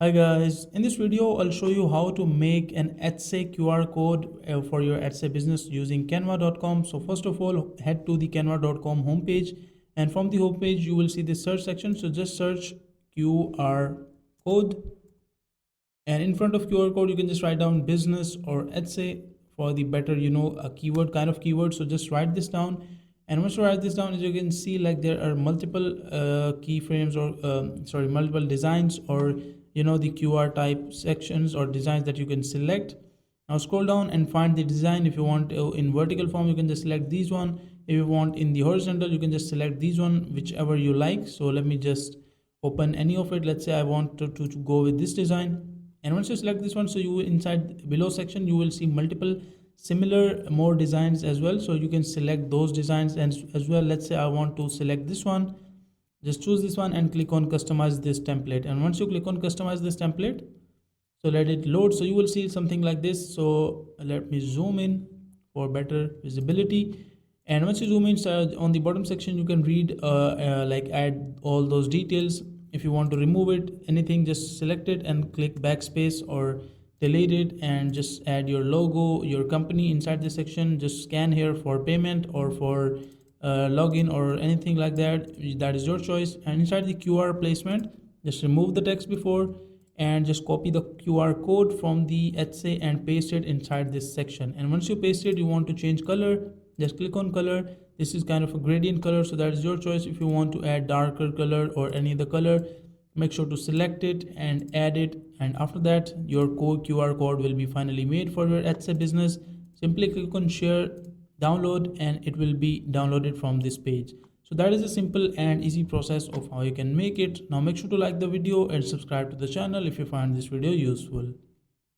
Hi guys, in this video I'll show you how to make an Etsy QR code for your Etsy business using canva.com. So first of all, head to the canva.com homepage, and from the homepage you will see the search section. So just search QR code, and in front of QR code you can just write down business or Etsy for the better a keyword kind of keyword. So just write this down, and once you write this down, as you can see, like there are multiple keyframes or multiple designs, or the QR type sections or designs that you can select. Now scroll down and find the design. If you want in vertical form, you can just select these one. If you want in the horizontal, you can just select these one, whichever you like. So let me just open any of it. Let's say I want to go with this design. And once you select this one, so you inside below section you will see multiple similar more designs as well. So you can select those designs and as well. Let's say I want to select this one. Just choose this one and click on customize this template. And once you click on customize this template, so let it load. So you will see something like this. So let me zoom in for better visibility. And once you zoom in, so on the bottom section you can read like add all those details. If you want to remove it, anything, just select it and click backspace or delete it, and just add your logo, your company inside this section. Just scan here for payment or for login or anything like that. That is your choice. And inside the QR placement, just remove the text before and just copy the QR code from the Etsy and paste it inside this section. And once you paste it, you want to change color, just click on color. This is kind of a gradient color, so that is your choice. If you want to add darker color or any other color, make sure to select it and add it. And after that, your QR code will be finally made for your Etsy business. Simply click on share, download, and it will be downloaded from this page. So that is a simple and easy process of how you can make it. Now make sure to like the video and subscribe to the channel if you find this video useful.